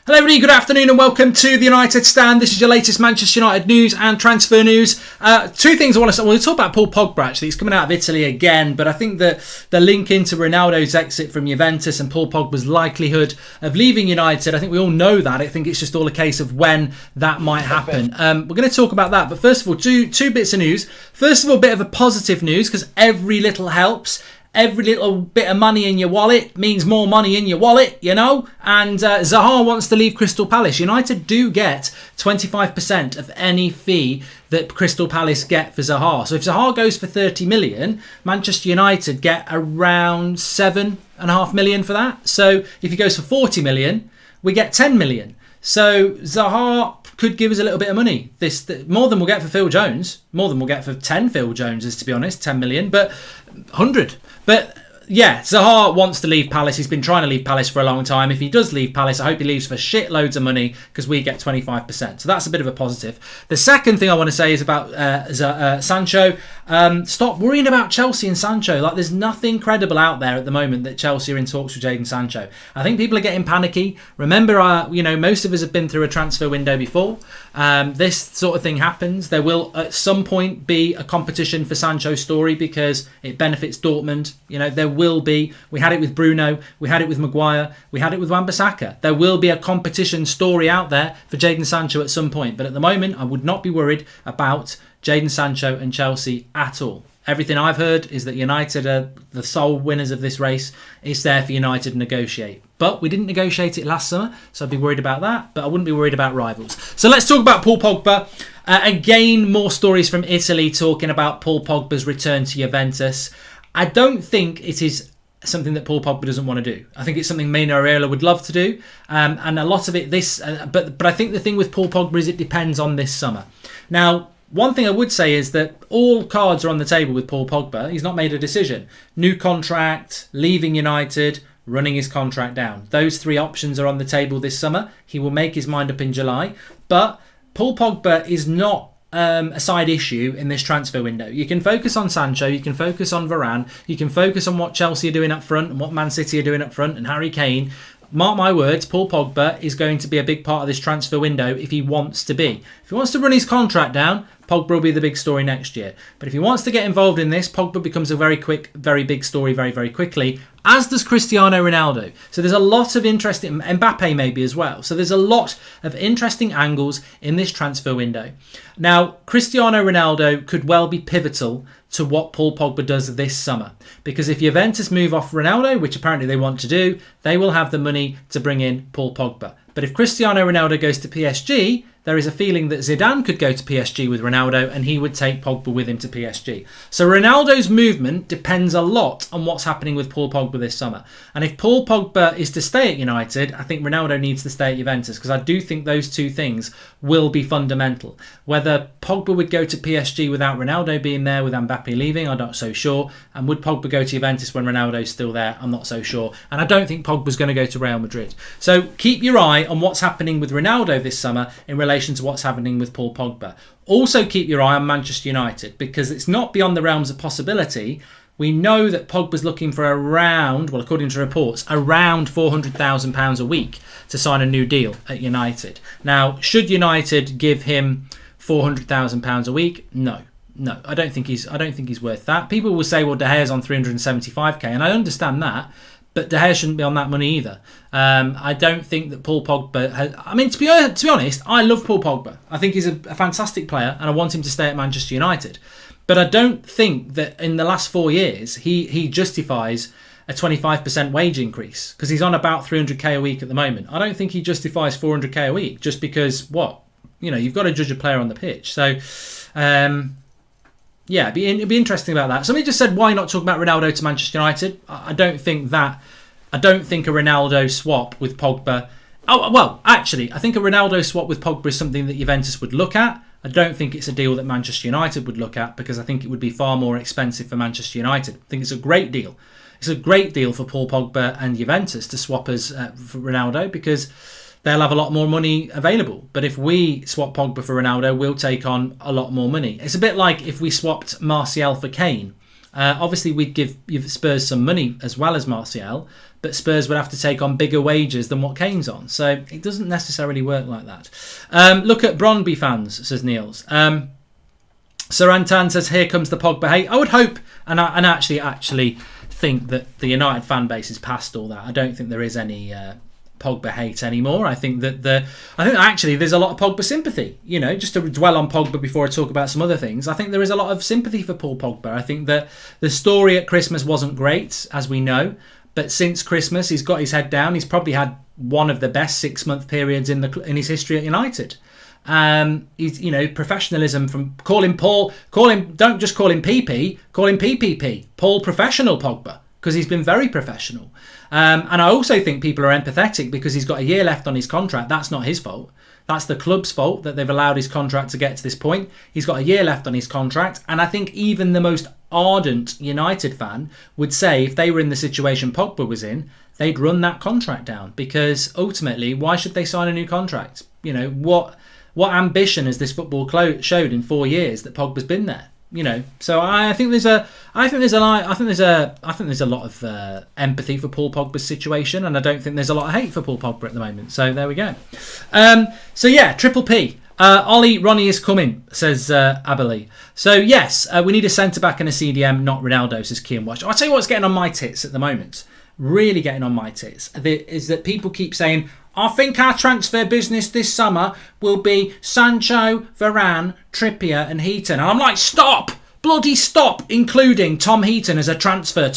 Hello everybody, good afternoon and welcome to the United Stand. This is your latest Manchester United news and transfer news. Two things I want to say. We'll talk about Paul Pogba actually. He's coming out of Italy again, but I think that the link into Ronaldo's exit from Juventus and Paul Pogba's likelihood of leaving United, I think we all know that. I think it's just all a case of when that might happen. We're going to talk about that, but first of all, two bits of news. First of all, a bit of a positive news because every little helps. Every little bit of money in your wallet means more money in your wallet, you know. And Zaha wants to leave Crystal Palace. United do get 25% of any fee that Crystal Palace get for Zaha. So if Zaha goes for 30 million, Manchester United get around 7.5 million for that. So if he goes for 40 million, we get 10 million. So Zaha could give us a little bit of money. More than we'll get for Phil Jones. More than we'll get for 10 Phil Joneses, to be honest. 10 million, but 100. But yeah, Zaha wants to leave Palace. He's been trying to leave Palace for a long time. If he does leave Palace, I hope he leaves for shitloads of money because we get 25%. So that's a bit of a positive. The second thing I want to say is about Sancho. Stop worrying about Chelsea and Sancho. Like, there's nothing credible out there at the moment that Chelsea are in talks with Jadon Sancho. I think people are getting panicky. Remember, most of us have been through a transfer window before. This sort of thing happens. There will at some point be a competition for Sancho's story because it benefits Dortmund. You know, there will be. We had it with Bruno. We had it with Maguire. We had it with Wan-Bissaka. There will be a competition story out there for Jadon Sancho at some point. But at the moment, I would not be worried about Jadon Sancho and Chelsea at all. Everything I've heard is that United are the sole winners of this race. It's there for United to negotiate. But we didn't negotiate it last summer, so I'd be worried about that. But I wouldn't be worried about rivals. So let's talk about Paul Pogba. Again, more stories from Italy talking about Paul Pogba's return to Juventus. I don't think it is something that Paul Pogba doesn't want to do. I think it's something Mino Raiola would love to do. And a lot of it, but I think the thing with Paul Pogba is it depends on this summer. Now, one thing I would say is that all cards are on the table with Paul Pogba. He's not made a decision. New contract, leaving United, running his contract down. Those three options are on the table this summer. He will make his mind up in July. But Paul Pogba is not a side issue in this transfer window. You can focus on Sancho, you can focus on Varane, you can focus on what Chelsea are doing up front and what Man City are doing up front and Harry Kane. Mark my words, Paul Pogba is going to be a big part of this transfer window if he wants to be. If he wants to run his contract down, Pogba will be the big story next year. But if he wants to get involved in this, Pogba becomes a very quick, very big story very, very quickly, as does Cristiano Ronaldo. So there's a lot of interesting, Mbappe maybe as well. So there's a lot of interesting angles in this transfer window. Now, Cristiano Ronaldo could well be pivotal to what Paul Pogba does this summer. Because if Juventus move off Ronaldo, which apparently they want to do, they will have the money to bring in Paul Pogba. But if Cristiano Ronaldo goes to PSG, there is a feeling that Zidane could go to PSG with Ronaldo and he would take Pogba with him to PSG. So Ronaldo's movement depends a lot on what's happening with Paul Pogba this summer. And if Paul Pogba is to stay at United, I think Ronaldo needs to stay at Juventus because I do think those two things will be fundamental. Whether Pogba would go to PSG without Ronaldo being there with Mbappe leaving, I'm not so sure. And would Pogba go to Juventus when Ronaldo's still there? I'm not so sure. And I don't think Pogba's going to go to Real Madrid. So keep your eye on what's happening with Ronaldo this summer in relation to what's happening with Paul Pogba. Also keep your eye on Manchester United because it's not beyond the realms of possibility. We know that Pogba's looking for around, well, according to reports, around £400,000 a week to sign a new deal at United. Now, should United give him £400,000 a week? No, I don't think he's worth that. People will say, well, De Gea's on 375k, and I understand that. But De Gea shouldn't be on that money either. I don't think that Paul Pogba has... I mean, to be honest, I love Paul Pogba. I think he's a fantastic player and I want him to stay at Manchester United. But I don't think that in the last 4 years he justifies a 25% wage increase because he's on about 300k a week at the moment. I don't think he justifies 400k a week just because, you've got to judge a player on the pitch. So... yeah, it'd be interesting about that. Somebody just said, why not talk about Ronaldo to Manchester United? I don't think a Ronaldo swap with Pogba... Oh, well, actually, I think a Ronaldo swap with Pogba is something that Juventus would look at. I don't think it's a deal that Manchester United would look at because I think it would be far more expensive for Manchester United. I think it's a great deal. It's a great deal for Paul Pogba and Juventus to swap us for Ronaldo because... they'll have a lot more money available. But if we swap Pogba for Ronaldo, we'll take on a lot more money. It's a bit like if we swapped Martial for Kane. Obviously, we'd give Spurs some money as well as Martial, but Spurs would have to take on bigger wages than what Kane's on. So it doesn't necessarily work like that. Look at Brøndby fans, says Niels. Sarantan says, here comes the Pogba hate. I would hope, and actually think that the United fan base is past all that. I don't think there is any Pogba hate anymore. I think actually there's a lot of Pogba sympathy. You know, just to dwell on Pogba before I talk about some other things, I think there is a lot of sympathy for Paul Pogba. I think that the story at Christmas wasn't great, as we know, but since Christmas he's got his head down. He's probably had one of the best 6-month periods in his history at United. He's, professionalism from don't just call him PP, call him PPP, Paul Professional Pogba, because he's been very professional. And I also think people are empathetic because he's got a year left on his contract. That's not his fault. That's the club's fault that they've allowed his contract to get to this point. He's got a year left on his contract. And I think even the most ardent United fan would say if they were in the situation Pogba was in, they'd run that contract down, because ultimately, why should they sign a new contract? What ambition has this football showed in 4 years that Pogba's been there? So I think there's a lot of empathy for Paul Pogba's situation, and I don't think there's a lot of hate for Paul Pogba at the moment. So there we go. Triple P. Ollie, Ronnie is coming, says Abilene. So yes, we need a centre back and a CDM, not Ronaldo, says Kian Watch. I'll tell you what's getting on my tits at the moment. Really getting on my tits is that people keep saying, I think our transfer business this summer will be Sancho, Varane, Trippier and Heaton. And I'm like, stop! Bloody stop including Tom Heaton as a transfer.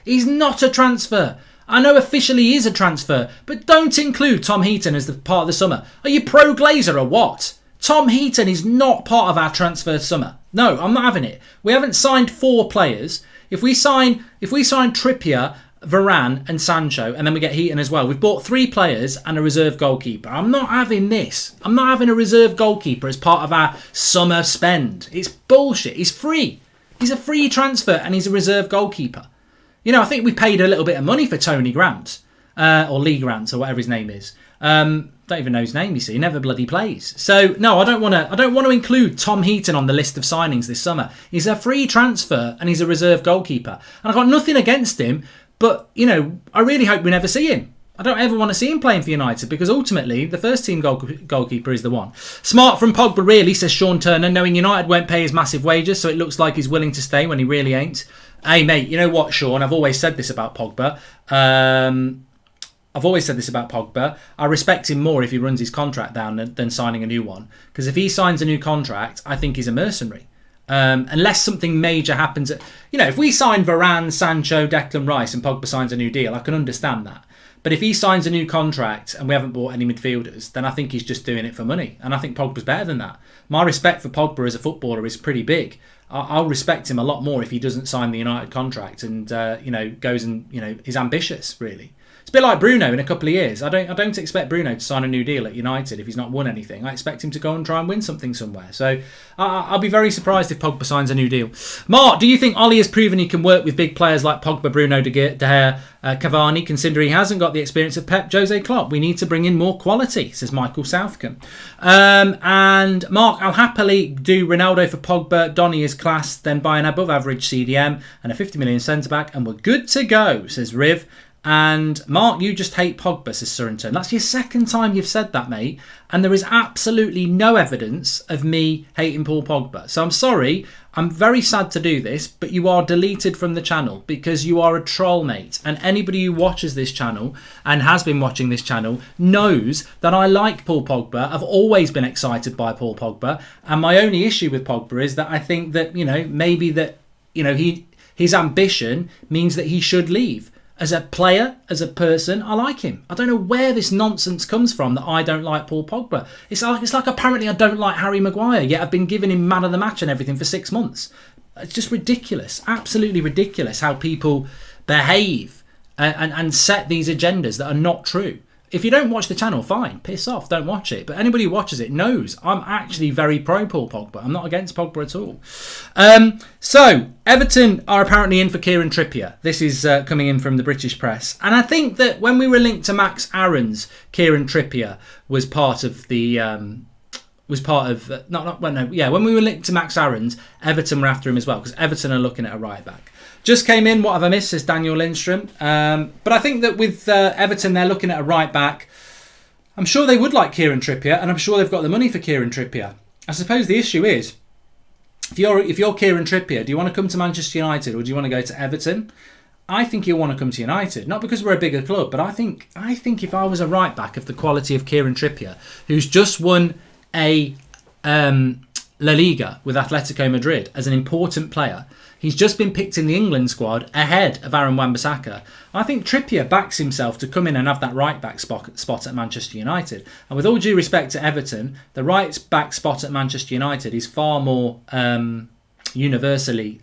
He's not a transfer. I know officially he is a transfer, but don't include Tom Heaton as the part of the summer. Are you pro Glazer or what? Tom Heaton is not part of our transfer summer. No, I'm not having it. We haven't signed 4 players. If we sign Trippier, Varane and Sancho, and then we get Heaton as well, we've bought 3 players and a reserve goalkeeper. I'm not having this. I'm not having a reserve goalkeeper as part of our summer spend. It's bullshit. He's free. He's a free transfer and he's a reserve goalkeeper. I think we paid a little bit of money for Tony Grant, or Lee Grant, or whatever his name is. Don't even know his name, you see. He never bloody plays. So no, I don't want to include Tom Heaton on the list of signings this summer. He's a free transfer and he's a reserve goalkeeper. And I've got nothing against him, but, I really hope we never see him. I don't ever want to see him playing for United, because ultimately the first team goalkeeper is the one. Smart from Pogba really, says Sean Turner, knowing United won't pay his massive wages, so it looks like he's willing to stay when he really ain't. Hey mate, you know what, Sean? I've always said this about Pogba. I respect him more if he runs his contract down than signing a new one. Because if he signs a new contract, I think he's a mercenary. Unless something major happens. If we sign Varane, Sancho, Declan Rice and Pogba signs a new deal, I can understand that. But if he signs a new contract and we haven't bought any midfielders, then I think he's just doing it for money. And I think Pogba's better than that. My respect for Pogba as a footballer is pretty big. I'll respect him a lot more if he doesn't sign the United contract and goes and is ambitious, really. It's a bit like Bruno in a couple of years. I don't expect Bruno to sign a new deal at United if he's not won anything. I expect him to go and try and win something somewhere. So I'll be very surprised if Pogba signs a new deal. Mark, do you think Ollie has proven he can work with big players like Pogba, Bruno, De Gea, Cavani, considering he hasn't got the experience of Pep, Jose Klopp? We need to bring in more quality, says Michael Southcombe. And Mark, I'll happily do Ronaldo for Pogba, Donny is class, then buy an above average CDM and a 50 million centre-back and we're good to go, says Riv. And Mark, you just hate Pogba, says Surrington. That's your second time you've said that, mate. And there is absolutely no evidence of me hating Paul Pogba. So I'm sorry, I'm very sad to do this, but you are deleted from the channel because you are a troll, mate. And anybody who watches this channel and has been watching this channel knows that I like Paul Pogba. I've always been excited by Paul Pogba. And my only issue with Pogba is that I think that, maybe that, his ambition means that he should leave. As a player, as a person, I like him. I don't know where this nonsense comes from that I don't like Paul Pogba. It's like apparently I don't like Harry Maguire, yet I've been giving him man of the match and everything for 6 months. It's just ridiculous, absolutely ridiculous how people behave and set these agendas that are not true. If you don't watch the channel, fine, piss off, don't watch it. But anybody who watches it knows I'm actually very pro Paul Pogba. I'm not against Pogba at all. So, Everton are apparently in for Kieran Trippier. This is coming in from the British press. And I think that when we were linked to Max Aaron's, Kieran Trippier was part of the was part of when we were linked to Max Aarons, Everton were after him as well, because Everton are looking at a right back. Just came in, what have I missed, says Daniel Lindstrom. But I think that with Everton, they're looking at a right back. I'm sure they would like Kieran Trippier, and I'm sure they've got the money for Kieran Trippier. I suppose the issue is, if you're Kieran Trippier, do you want to come to Manchester United or do you want to go to Everton? I think you'll want to come to United, not because we're a bigger club, but I think if I was a right back of the quality of Kieran Trippier, who's just won a La Liga with Atletico Madrid as an important player, he's just been picked in the England squad ahead of Aaron Wan-Bissaka. I think Trippier backs himself to come in and have that right back spot at Manchester United. And with all due respect to Everton, the right back spot at Manchester United is far more universally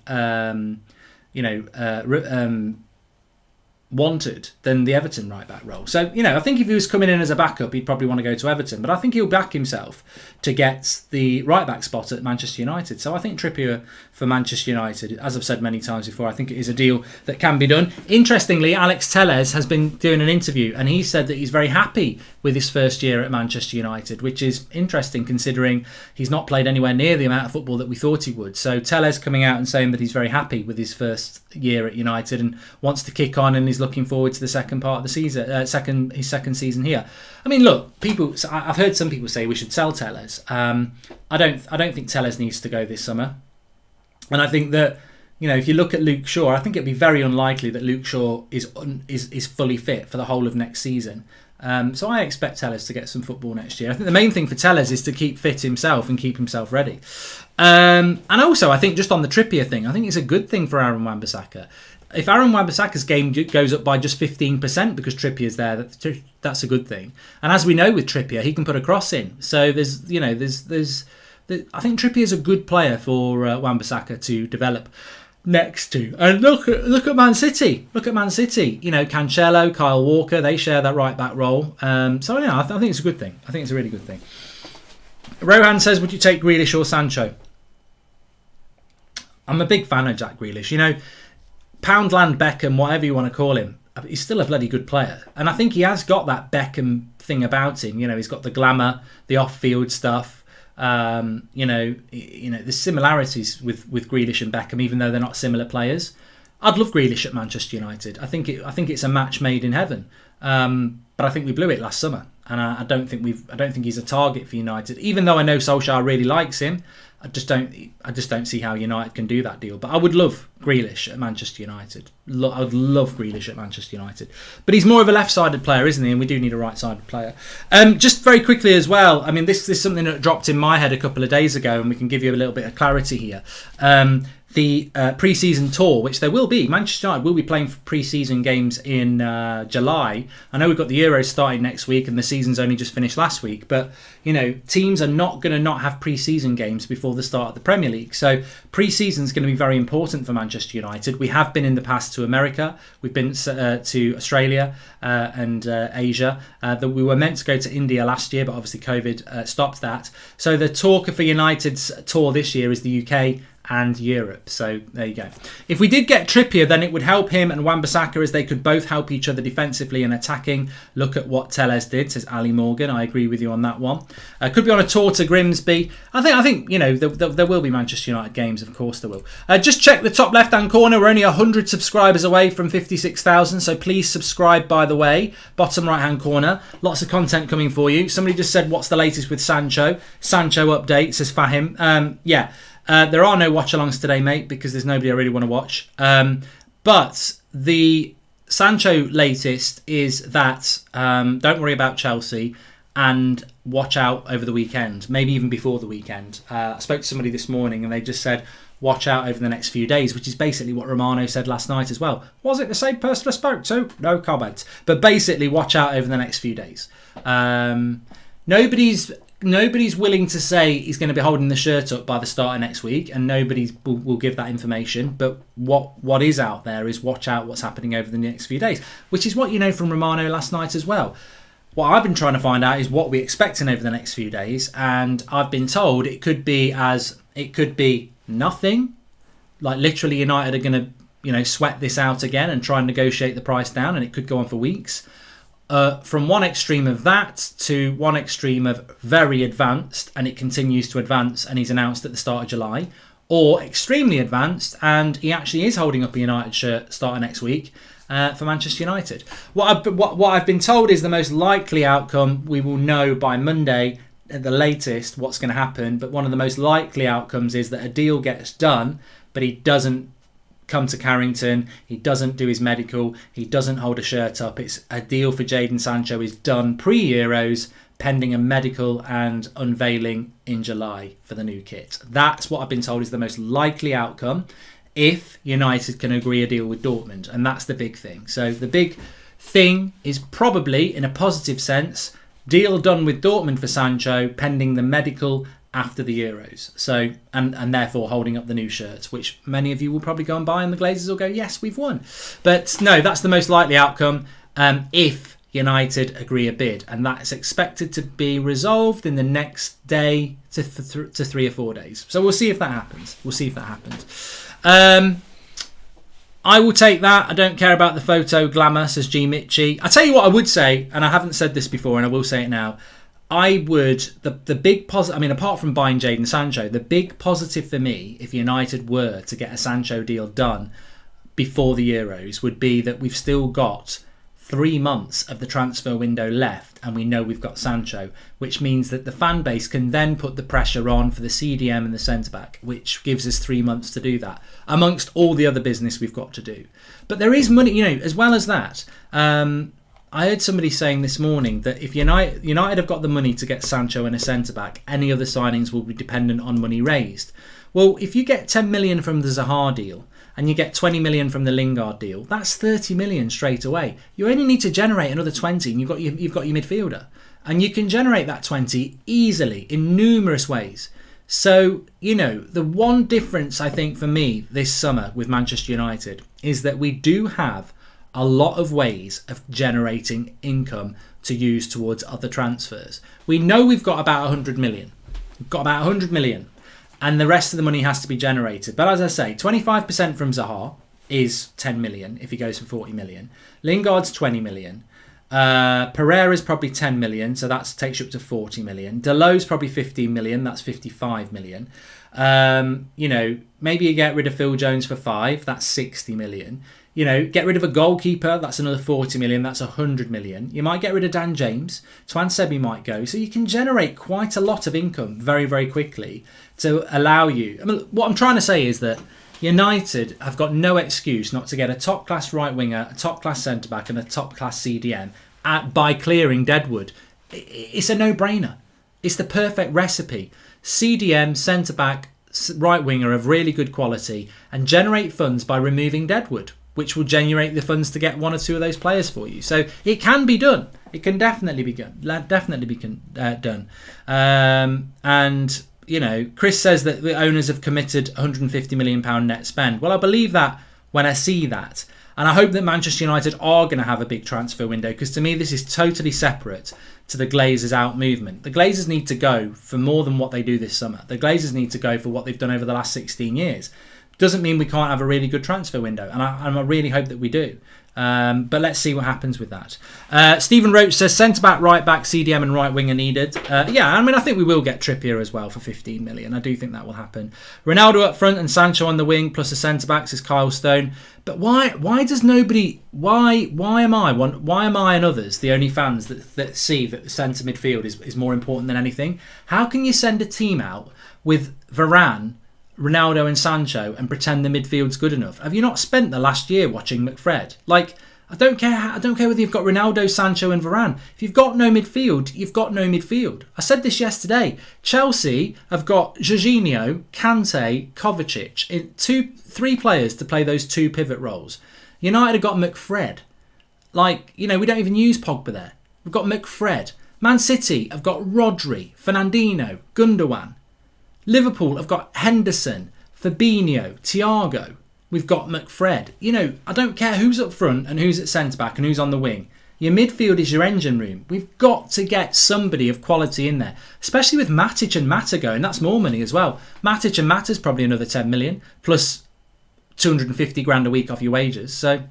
wanted than the Everton right back role. So, I think if he was coming in as a backup, he'd probably want to go to Everton. But I think he'll back himself to get the right back spot at Manchester United. So I think Trippier for Manchester United, as I've said many times before, I think it is a deal that can be done. Interestingly, Alex Telles has been doing an interview and he said that he's very happy with his first year at Manchester United, which is interesting considering he's not played anywhere near the amount of football that we thought he would. So Telles coming out and saying that he's very happy with his first year at United and wants to kick on and is looking forward to the second part of the season, his second season here. I mean, look, I've heard some people say we should sell Telles. I don't think Telles needs to go this summer, and I think that if you look at Luke Shaw, I think it'd be very unlikely that Luke Shaw is fully fit for the whole of next season. So I expect Telles to get some football next year. I think the main thing for Telles is to keep fit himself and keep himself ready. And also, I think just on the Trippier thing, I think it's a good thing for Aaron Wan-Bissaka. If Aaron Wan-Bissaka's game goes up by just 15% because Trippier's there, that's a good thing. And as we know with Trippier, he can put a cross in. So there's I think Trippier's a good player for Wan-Bissaka to develop next to. And look at Man City. Cancelo, Kyle Walker, they share that right back role. I think it's a good thing. I think it's a really good thing. Rohan says, would you take Grealish or Sancho? I'm a big fan of Jack Grealish. Poundland Beckham, whatever you want to call him, he's still a bloody good player. And I think he has got that Beckham thing about him. He's got the glamour, the off-field stuff. There's similarities with Grealish and Beckham, even though they're not similar players. I'd love Grealish at Manchester United. I think it's a match made in heaven. But I think we blew it last summer, and I don't think he's a target for United. Even though I know Solskjaer really likes him, I just don't see how United can do that deal. But I would love Grealish at Manchester United. I would love Grealish at Manchester United. But he's more of a left-sided player, isn't he? And we do need a right-sided player. Just very quickly as well, I mean, this is something that dropped in my head a couple of days ago, and we can give you a little bit of clarity here. The pre-season tour, which there will be. Manchester United will be playing for pre-season games in July. I know we've got the Euros starting next week and the season's only just finished last week, but teams are not going to not have pre-season games before the start of the Premier League. So pre-season is going to be very important for Manchester United. We have been in the past to America. We've been to Australia and Asia. That we were meant to go to India last year, but obviously COVID stopped that. So the talk for United's tour this year is the UK and Europe. So there you go. If we did get Trippier, then it would help him and Wan-Bissaka, as they could both help each other defensively and attacking. Look at what Telles did, says Ali Morgan. I agree with you on that one. Could be on a tour to Grimsby. I think there will be Manchester United games. Of course there will. Just check the top left-hand corner. We're only 100 subscribers away from 56,000. So please subscribe, by the way. Bottom right-hand corner. Lots of content coming for you. Somebody just said, what's the latest with Sancho? Sancho update, says Fahim. There are no watch-alongs today, mate, because there's nobody I really want to watch. But the Sancho latest is that don't worry about Chelsea and watch out over the weekend, maybe even before the weekend. I spoke to somebody this morning and they just said, watch out over the next few days, which is basically what Romano said last night as well. Was it the same person I spoke to? No comment. But basically, watch out over the next few days. Nobody's willing to say he's going to be holding the shirt up by the start of next week, and nobody will give that information. But what is out there is watch out what's happening over the next few days, which is what you know from Romano last night as well. What I've been trying to find out is what we're expecting over the next few days, and I've been told it could be nothing, like literally United are going to sweat this out again and try and negotiate the price down, and it could go on for weeks. from one extreme of that to one extreme of very advanced, and it continues to advance, and he's announced at the start of July, or extremely advanced, and he actually is holding up a United shirt starting next week for Manchester United. What I've been told is the most likely outcome. We will know by Monday at the latest what's going to happen, but one of the most likely outcomes is that a deal gets done, but he doesn't come to Carrington, he doesn't do his medical, he doesn't hold a shirt up. It's a deal for Jadon Sancho is done pre-Euros, pending a medical and unveiling in July for the new kit. That's what I've been told is the most likely outcome if United can agree a deal with Dortmund, and that's the big thing. So the big thing is probably, in a positive sense, deal done with Dortmund for Sancho, pending the medical after the Euros. So and therefore holding up the new shirts, which many of you will probably go and buy, and the Glazers will go, yes, we've won. But no, that's the most likely outcome if United agree a bid, and that's expected to be resolved in the next day to 3 or 4 days. So we'll see if that happens. I will take that. I don't care about the photo glamour, says G Mitchie. I tell you what I would say, and I haven't said this before, and I will say it now. I would, the big positive, I mean, apart from buying Jadon Sancho, the big positive for me, if United were to get a Sancho deal done before the Euros, would be that we've still got 3 months of the transfer window left, and we know we've got Sancho, which means that the fan base can then put the pressure on for the CDM and the centre-back, which gives us 3 months to do that, amongst all the other business we've got to do. But there is money, as well as that. I heard somebody saying this morning that if United have got the money to get Sancho and a centre-back, any other signings will be dependent on money raised. Well, if you get 10 million from the Zaha deal and you get 20 million from the Lingard deal, that's 30 million straight away. You only need to generate another 20 and you've got your midfielder. And you can generate that 20 easily in numerous ways. So, the one difference I think for me this summer with Manchester United is that we do have a lot of ways of generating income to use towards other transfers. We know we've got about 100 million. And the rest of the money has to be generated. But as I say, 25% from Zaha is 10 million if he goes for 40 million. Lingard's 20 million. Pereira's probably 10 million, so that takes you up to 40 million. Dalot's probably 15 million, that's 55 million. Maybe you get rid of Phil Jones for 5, that's 60 million. Get rid of a goalkeeper, that's another 40 million, that's 100 million. You might get rid of Dan James, Twan Sebi might go. So you can generate quite a lot of income very, very quickly to allow you. What I'm trying to say is that United have got no excuse not to get a top-class right winger, a top-class centre-back and a top-class CDM by clearing Deadwood. It's a no-brainer. It's the perfect recipe. CDM, centre-back, right winger of really good quality, and generate funds by removing Deadwood, which will generate the funds to get 1 or 2 of those players for you. So it can be done. It can definitely be done. Chris says that the owners have committed £150 million net spend. Well, I believe that when I see that. And I hope that Manchester United are going to have a big transfer window, because to me this is totally separate to the Glazers out movement. The Glazers need to go for more than what they do this summer. The Glazers need to go for what they've done over the last 16 years. Doesn't mean we can't have a really good transfer window, and I really hope that we do. But let's see what happens with that. Stephen Roach says centre-back, right-back, CDM and right wing are needed. I think we will get Trippier as well for 15 million. I do think that will happen. Ronaldo up front and Sancho on the wing plus a centre-back, says Kyle Stone. But why does nobody... Why am I and others the only fans that see that the centre midfield is more important than anything? How can you send a team out with Varane, Ronaldo and Sancho and pretend the midfield's good enough? Have you not spent the last year watching McFred? I don't care whether you've got Ronaldo, Sancho and Varane. If you've got no midfield, you've got no midfield. I said this yesterday. Chelsea have got Jorginho, Kante, Kovacic, 3 players to play those 2 pivot roles. United have got McFred. We don't even use Pogba there. We've got McFred. Man City have got Rodri, Fernandinho, Gundogan. Liverpool have got Henderson, Fabinho, Thiago. We've got McFred. I don't care who's up front and who's at centre-back and who's on the wing. Your midfield is your engine room. We've got to get somebody of quality in there, especially with Matic and Mata going. That's more money as well. Matic and Mata's probably another 10 million, plus 250 grand a week off your wages. So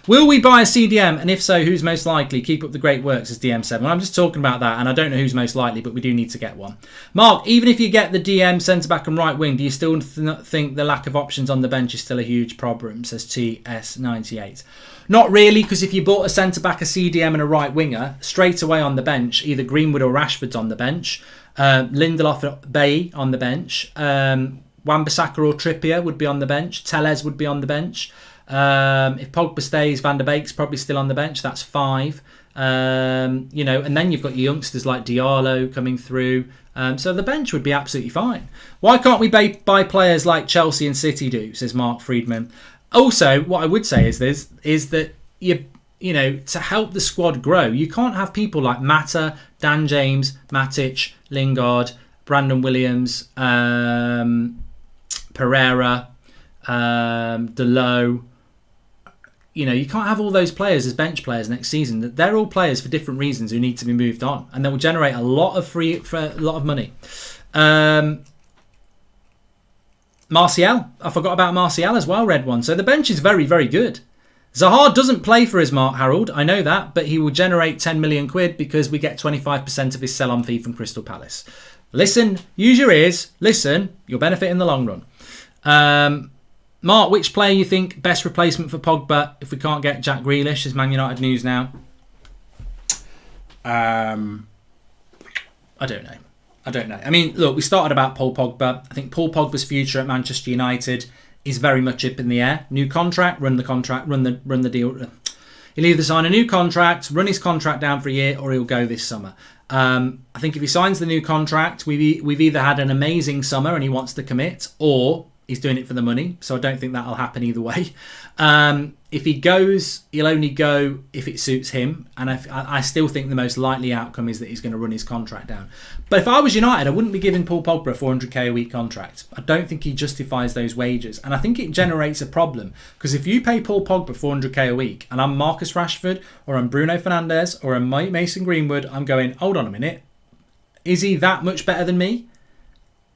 will we buy a CDM? And if so, who's most likely? Keep up the great works as DM7. Well, I'm just talking about that, and I don't know who's most likely, but we do need to get one. Mark, even if you get the DM centre-back and right wing, do you still think the lack of options on the bench is still a huge problem, says TS98? Not really, because if you bought a centre-back, a CDM and a right winger, straight away on the bench, either Greenwood or Rashford's on the bench, Lindelof, Bailly on the bench, Wan-Bissaka or Trippier would be on the bench. Telles would be on the bench. If Pogba stays, Van der Beek's probably still on the bench. That's 5. And then you've got your youngsters like Diallo coming through. So the bench would be absolutely fine. Why can't we buy players like Chelsea and City do, says Mark Friedman. Also, what I would say is that to help the squad grow, you can't have people like Mata, Dan James, Matic, Lingard, Brandon Williams, Pereira, Delo. You can't have all those players as bench players next season. They're all players for different reasons who need to be moved on, and they will generate a lot of money. Martial, I forgot about Martial as well. Red one. So the bench is very, very good. Zaha doesn't play for us, Mark Harold. I know that, but he will generate 10 million quid because we get 25% of his sell-on fee from Crystal Palace. Listen, use your ears. Listen, you'll benefit in the long run. Mark, which player you think best replacement for Pogba if we can't get Jack Grealish? Is Man United news now? I don't know. I mean, look, we started about Paul Pogba. I think Paul Pogba's future at Manchester United is very much up in the air. New contract, run the deal. He'll either sign a new contract, run his contract down for a year, or he'll go this summer. I think if he signs the new contract, we've either had an amazing summer and he wants to commit, or he's doing it for the money. So I don't think that'll happen either way. If he goes, he'll only go if it suits him. And I still think the most likely outcome is that he's going to run his contract down. But if I was United, I wouldn't be giving Paul Pogba a 400k a week contract. I don't think he justifies those wages. And I think it generates a problem. Because if you pay Paul Pogba 400k a week, and I'm Marcus Rashford, or I'm Bruno Fernandes, or I'm Mason Greenwood, I'm going, hold on a minute. Is he that much better than me?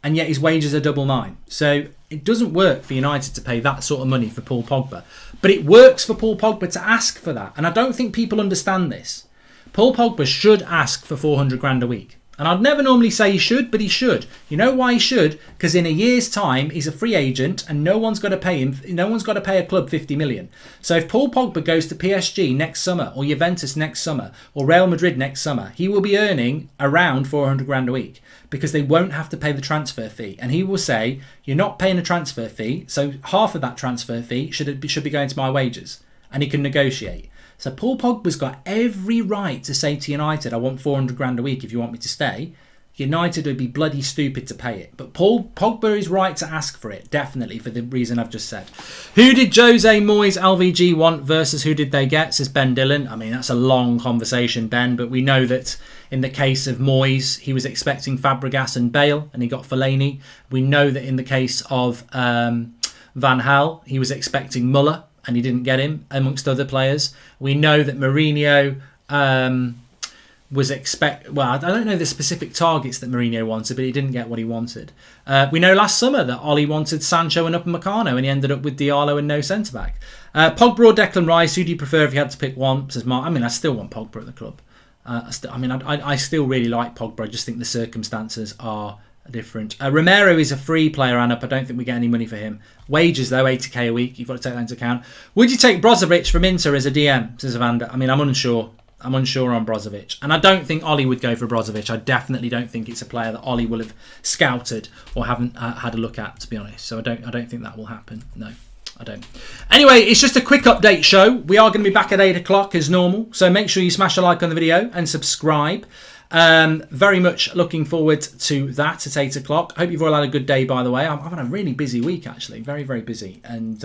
And yet his wages are double mine. So it doesn't work for United to pay that sort of money for Paul Pogba. But it works for Paul Pogba to ask for that. And I don't think people understand this. Paul Pogba should ask for 400 grand a week. And I'd never normally say he should, but he should. You know why he should? Because in a year's time, he's a free agent and no one's got to pay him. No one's got to pay a club 50 million. So if Paul Pogba goes to PSG next summer, or Juventus next summer, or Real Madrid next summer, he will be earning around 400 grand a week because they won't have to pay the transfer fee. And he will say, you're not paying a transfer fee, so half of that transfer fee should be going to my wages. And he can negotiate. So Paul Pogba's got every right to say to United, I want 400 grand a week if you want me to stay. United would be bloody stupid to pay it. But Paul Pogba is right to ask for it, definitely, for the reason I've just said. Who did Jose Moyes LVG want versus who did they get, says Ben Dillon. I mean, that's a long conversation, Ben, but we know that in the case of Moyes, he was expecting Fabregas and Bale, and he got Fellaini. We know that in the case of Van Gaal, he was expecting Muller, and he didn't get him, amongst other players. We know that Mourinho was well, I don't know the specific targets that Mourinho wanted, but he didn't get what he wanted. We know last summer that Ollie wanted Sancho and Upamecano, and he ended up with Diallo and no centre-back. Pogba or Declan Rice, who do you prefer if you had to pick one, says Mark. I mean, I still want Pogba at the club. I still really like Pogba. I just think the circumstances are different. Romero is a free player, Anna, but I don't think we get any money for him. Wages, though, 80k a week. You've got to take that into account. Would you take Brozovic from Inter as a DM, says Evander? I mean, I'm unsure. I'm unsure on Brozovic. And I don't think Ollie would go for Brozovic. I definitely don't think it's a player that Ollie will have scouted or haven't had a look at, to be honest. So I don't think that will happen. No, I don't. Anyway, it's just a quick update show. We are going to be back at 8 o'clock as normal. So make sure you smash a like on the video and subscribe. Very much looking forward to that at 8 o'clock. Hope you've all had a good day, by the way. I've had a really busy week, actually. Very, very busy. And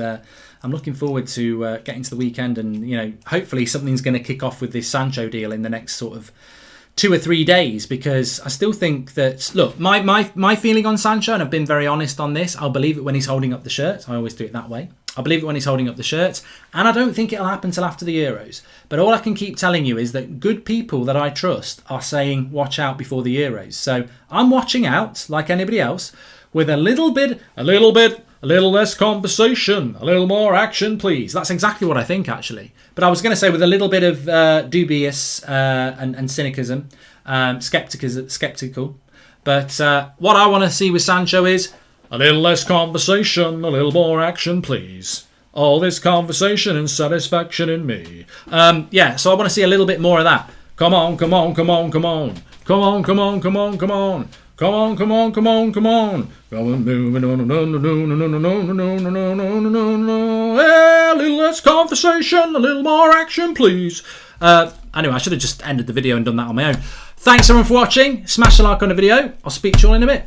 I'm looking forward to getting to the weekend. And, hopefully something's going to kick off with this Sancho deal in the next sort of 2 or 3 days. Because I still think that, look, my feeling on Sancho, and I've been very honest on this, I'll believe it when he's holding up the shirt. I always do it that way. I believe it when he's holding up the shirt, and I don't think it'll happen till after the Euros. But all I can keep telling you is that good people that I trust are saying watch out before the Euros. So I'm watching out like anybody else with a little bit A little less conversation, a little more action, please. That's exactly what I think, actually. But I was going to say with a little bit of dubious and cynicism, skeptical. But what I want to see with Sancho is a little less conversation, a little more action, please. All this conversation and satisfaction in me. Yeah, so I want to see a little bit more of that. Come on, come on, come on, come on. Come on, come on, come on, come on. Come on, come on, come on, come on. Come on, a little less conversation, a little more action, please. Anyway, I should have just ended the video and done that on my own. Thanks everyone for watching. Smash the like on the video. I'll speak to you all in a bit.